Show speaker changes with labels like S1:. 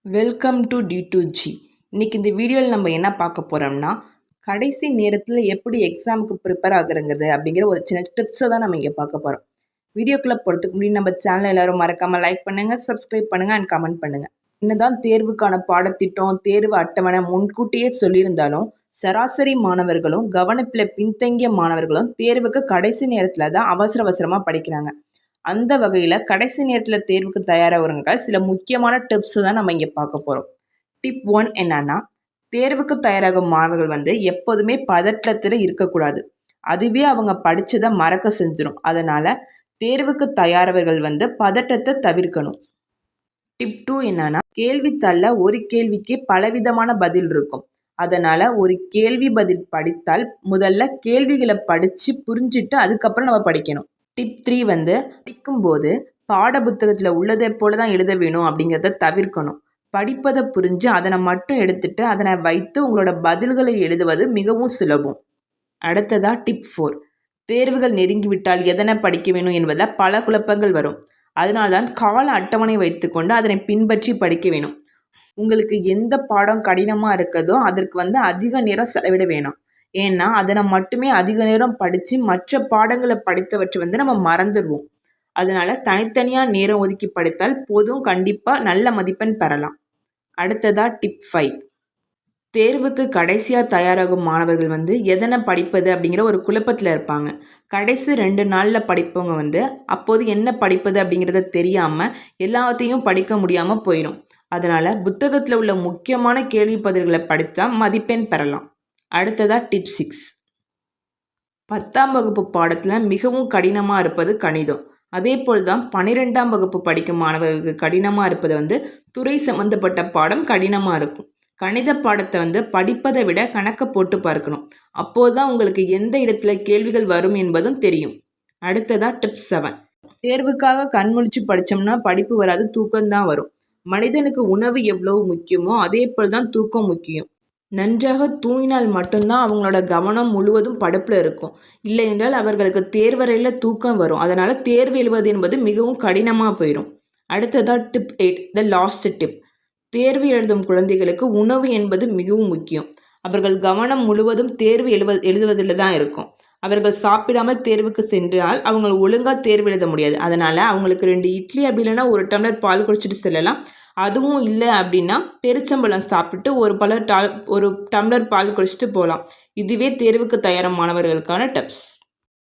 S1: Welcome to D2G. இன்னைக்கு இந்த வீடியோவில் நம்ம என்ன பார்க்க போகிறோம்னா, கடைசி நேரத்தில் எப்படி எக்ஸாமுக்கு ப்ரிப்பேர் ஆகுறது அப்படிங்கிற ஒரு சின்ன டிப்ஸை தான் நம்ம இங்கே பார்க்க போகிறோம். வீடியோக்குள்ளே போகிறதுக்கு முன்னாடி நம்ம சேனலை எல்லாரும் மறக்காமல் லைக் பண்ணுங்கள், சப்ஸ்கிரைப் பண்ணுங்கள் அண்ட் கமெண்ட் பண்ணுங்கள். என்னதான் தேர்வுக்கான பாடத்திட்டம், தேர்வு அட்டவணை முன்கூட்டியே சொல்லியிருந்தாலும், சராசரி மாணவர்களும் கவனிப்பில் பின்தங்கிய மாணவர்களும் தேர்வுக்கு கடைசி நேரத்தில் தான் அவசரமாக படிக்கிறாங்க. அந்த வகையில் கடைசி நேரத்தில் தேர்வுக்கு தயாராகிறவங்க சில முக்கியமான டிப்ஸ் தான் நம்ம இங்கே பார்க்க போகிறோம். டிப் 1 என்னன்னா, தேர்வுக்கு தயாராகும் மாணவர்கள் எப்போதுமே பதற்றத்தில் இருக்கக்கூடாது. அதுவே அவங்க படித்ததை மறக்க செஞ்சிடும். அதனால் தேர்வுக்கு தயாரவர்கள் பதற்றத்தை தவிர்க்கணும். டிப் 2 என்னன்னா, கேள்வித்தாளில் ஒரு கேள்விக்கு பலவிதமான பதில் இருக்கும். அதனால் ஒரு கேள்வி பதில் படித்தால் முதல்ல கேள்விகளை படித்து புரிஞ்சுட்டு அதுக்கப்புறம் நம்ம படிக்கணும். டிப் 3 படிக்கும்போது பாட புத்தகத்தில் உள்ளதை போல தான் எழுத வேணும் அப்படிங்கிறத தவிர்க்கணும். படிப்பதை புரிஞ்சு அதனை மட்டும் எடுத்துட்டு அதனை வைத்து உங்களோட பதில்களை எழுதுவது மிகவும் சுலபம். அடுத்ததாக டிப் 4, தேர்வுகள் நெருங்கிவிட்டால் எதனை படிக்க வேணும் என்பதில் பல குழப்பங்கள் வரும். அதனால்தான் கால அட்டவணை வைத்துக்கொண்டு அதனை பின்பற்றி படிக்க வேணும். உங்களுக்கு எந்த பாடம் கடினமாக இருக்குதோ அதற்கு அதிக நேரம் செலவிட வேணாம். ஏன்னா அதனை மட்டுமே அதிக நேரம் படித்து மற்ற பாடங்களை படித்தவற்றை நம்ம மறந்துடுவோம். அதனால் தனித்தனியாக நேரம் ஒதுக்கி படித்தால் போதும், கண்டிப்பாக நல்ல மதிப்பெண் பெறலாம். அடுத்ததாக டிப் 5, தேர்வுக்கு கடைசியாக தயாராகும் மாணவர்கள் எதனை படிப்பது அப்படிங்கிற ஒரு குழப்பத்தில் இருப்பாங்க. கடைசி 2 நாளில் படிப்பவங்க அப்போது என்ன படிப்பது அப்படிங்கிறத தெரியாமல் எல்லாத்தையும் படிக்க முடியாமல் போயிடும். அதனால் புத்தகத்தில் உள்ள முக்கியமான கேள்வி பதில்களை படித்தா மதிப்பெண் பெறலாம். அடுத்ததாக டிப் 6, 10ஆம் வகுப்பு பாடத்தில் மிகவும் கடினமாக இருப்பது கணிதம். அதே போல் தான் 12ஆம் வகுப்பு படிக்கும் மாணவர்களுக்கு கடினமாக இருப்பது துறை சம்மந்தப்பட்ட பாடம் கடினமாக இருக்கும். கணித பாடத்தை படிப்பதை விட கணக்கை போட்டு பார்க்கணும். அப்போது தான் உங்களுக்கு எந்த இடத்துல கேள்விகள் வரும் என்பதும் தெரியும். அடுத்ததாக டிப் 7, தேர்வுக்காக கண்முழிச்சு படித்தோம்னா படிப்பு வராது, தூக்கம்தான் வரும். மனிதனுக்கு உணவு எவ்வளவு முக்கியமோ அதே போல் தான் தூக்கம் முக்கியம். நன்றாக தூங்கினால் மட்டும்தான் அவங்களோட கவனம் முழுவதும் படிப்பில் இருக்கும். இல்லை என்றால் அவர்களுக்கு தேர்வறையில் தூக்கம் வரும். அதனால் தேர்வு எழுவது என்பது மிகவும் கடினமாக போயிடும். அடுத்ததாக டிப் 8, த லாஸ்ட் டிப், தேர்வு எழுதும் குழந்தைகளுக்கு உணவு என்பது மிகவும் முக்கியம். அவர்கள் கவனம் முழுவதும் தேர்வு எழுதுவதில் தான் இருக்கும். அவர்கள் சாப்பிடாமல் தேர்வுக்கு சென்றால் அவங்க ஒழுங்காக தேர்வு எழுத முடியாது. அதனால் அவங்களுக்கு 2 இட்லி அப்படி இல்லைன்னா 1 டம்ளர் பால் குடிச்சிட்டு செல்லலாம். அதுவும் இல்லை அப்படின்னா பெருச்சம்பழம் சாப்பிட்டு ஒரு டம்ளர் பால் குடிச்சிட்டு போகலாம். இதுவே தேர்வுக்கு தயாரான மாணவர்களுக்கான டிப்ஸ்.